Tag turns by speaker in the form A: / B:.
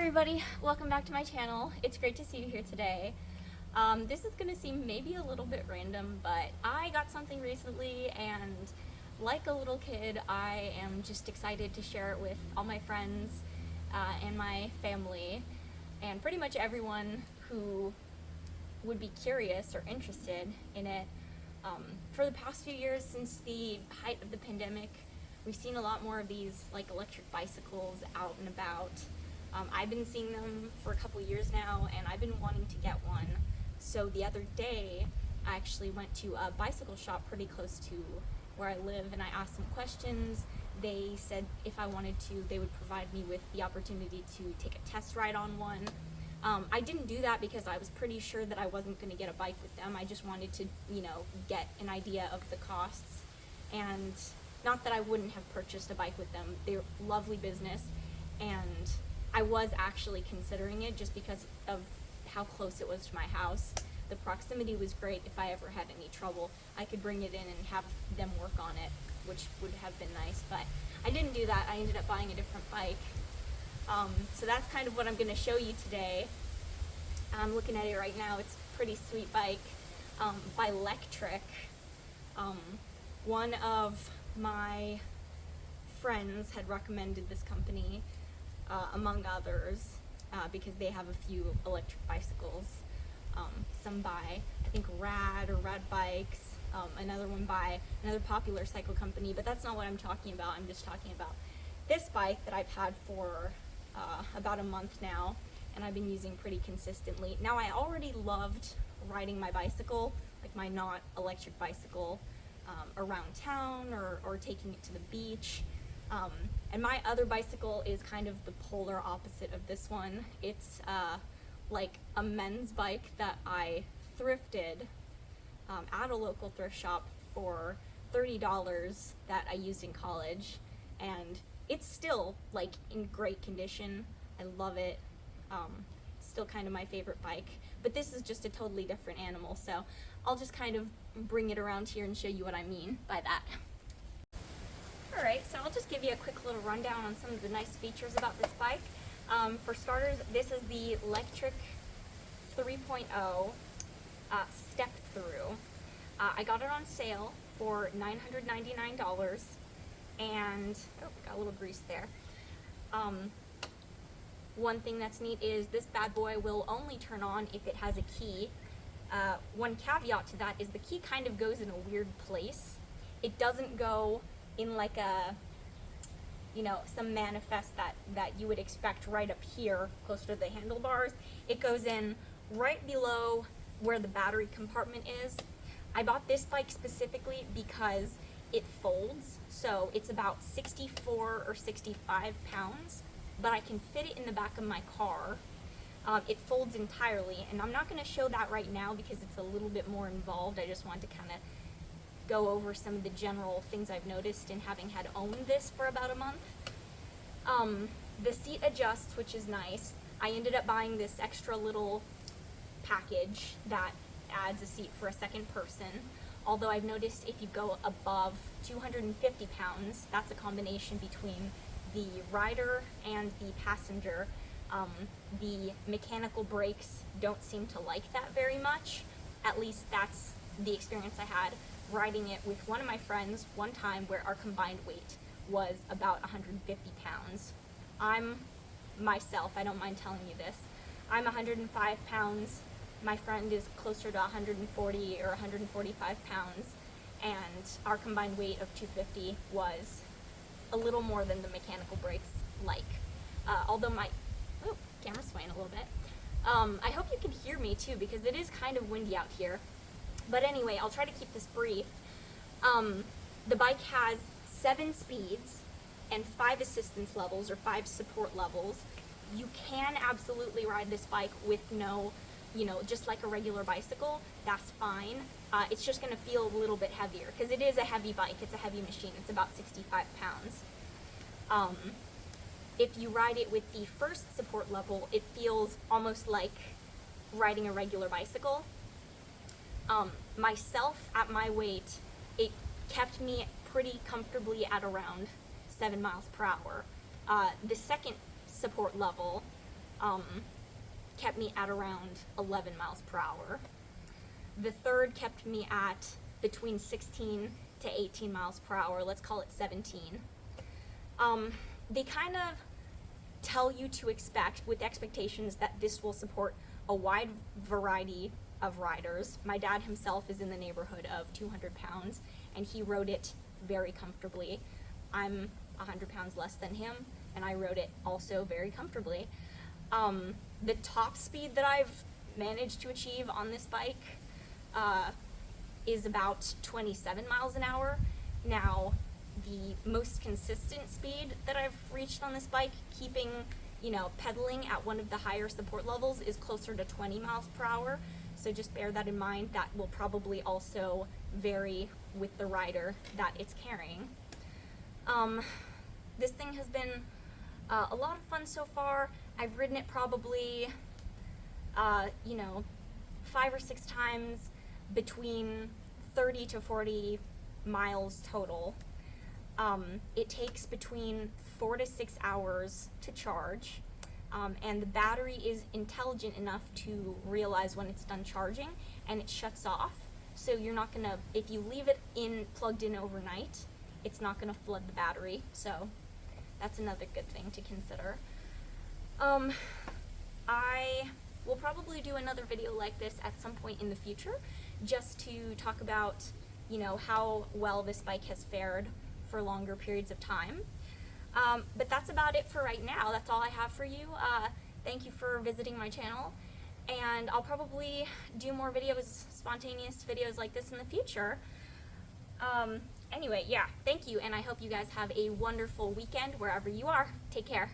A: everybody, welcome back to my channel. It's great to see you here today. This is gonna seem maybe a little bit random, but I got something recently and like a little kid, I am just excited to share it with all my friends and my family and pretty much everyone who would be curious or interested in it. For the past few years, since the height of the pandemic, we've seen a lot more of these like electric bicycles out and about. I've been seeing them for a couple years now and I've been wanting to get one. So the other day I actually went to a bicycle shop pretty close to where I live and I asked some questions. They said if I wanted to, they would provide me with the opportunity to take a test ride on one. I didn't do that because I was pretty sure that I wasn't going to get a bike with them. I just wanted to, get an idea of the costs. And not that I wouldn't have purchased a bike with them. They're lovely business, and I was actually considering it just because of how close it was to my house. The proximity was great. If I ever had any trouble, I could bring it in and have them work on it, which would have been nice, but I didn't do that. I ended up buying a different bike. So that's kind of what I'm going to show you today. I'm looking at it right now. It's a pretty sweet bike by Lectric. One of my friends had recommended this company among others because they have a few electric bicycles. Some by, I think, Rad Bikes, another one by another popular cycle company, but that's not what I'm talking about. I'm just talking about this bike that I've had for about a month now, and I've been using pretty consistently. Now, I already loved riding my bicycle, like my not electric bicycle, around town or taking it to the beach. And my other bicycle is kind of the polar opposite of this one. It's like a men's bike that I thrifted at a local thrift shop for $30 that I used in college, and it's still like in great condition. I love it. Still kind of my favorite bike, but this is just a totally different animal, so I'll just kind of bring it around here and show you what I mean by that. Alright, so I'll just give you a quick little rundown on some of the nice features about this bike. For starters, this is the Lectric 3.0 Step-Thru. I got it on sale for $999, and got a little grease there. One thing that's neat is this bad boy will only turn on if it has a key. One caveat to that is the key kind of goes in a weird place. It doesn't go in like a, some manifest that you would expect right up here, closer to the handlebars. It goes in right below where the battery compartment is. I bought this bike specifically because it folds, so it's about 64 or 65 pounds, but I can fit it in the back of my car. It folds entirely, and I'm not going to show that right now because it's a little bit more involved. I just want to kind of go over some of the general things I've noticed in having had owned this for about a month. The seat adjusts, which is nice. I ended up buying this extra little package that adds a seat for a second person, although I've noticed if you go above 250 pounds, that's a combination between the rider and the passenger. The mechanical brakes don't seem to like that very much. At least that's the experience I had riding it with one of my friends one time, where our combined weight was about 150 pounds. I'm myself, I don't mind telling you this, I'm 105 pounds. My friend is closer to 140 or 145 pounds, and our combined weight of 250 was a little more than the mechanical brakes like. Although camera's swaying a little bit. I hope you can hear me too, because it is kind of windy out here. But anyway, I'll try to keep this brief. The bike has 7 speeds and 5 assistance levels, or 5 support levels. You can absolutely ride this bike with no, just like a regular bicycle. That's fine. It's just going to feel a little bit heavier because it is a heavy bike. It's a heavy machine. It's about 65 pounds. If you ride it with the first support level, it feels almost like riding a regular bicycle. Myself, at my weight, it kept me pretty comfortably at around 7 miles per hour. The second support level kept me at around 11 miles per hour. The third kept me at between 16 to 18 miles per hour, let's call it 17. They kind of tell you to expect, with expectations that this will support a wide variety of riders. My dad himself is in the neighborhood of 200 pounds, and he rode it very comfortably. I'm 100 pounds less than him, and I rode it also very comfortably. The top speed that I've managed to achieve on this bike is about 27 miles an hour. Now, the most consistent speed that I've reached on this bike, keeping, pedaling at one of the higher support levels, is closer to 20 miles per hour. So just bear that in mind. That will probably also vary with the rider that it's carrying. This thing has been a lot of fun so far. I've ridden it probably, 5 or 6 times, between 30 to 40 miles total. It takes between 4 to 6 hours to charge, and the battery is intelligent enough to realize when it's done charging, and it shuts off. So you're not gonna, if you leave it plugged in overnight, it's not gonna flood the battery. So that's another good thing to consider. I will probably do another video like this at some point in the future, just to talk about, how well this bike has fared for longer periods of time. But that's about it for right now. That's all I have for you. Thank you for visiting my channel, and I'll probably do more videos, spontaneous videos like this in the future. Anyway, yeah, thank you, and I hope you guys have a wonderful weekend wherever you are. Take care.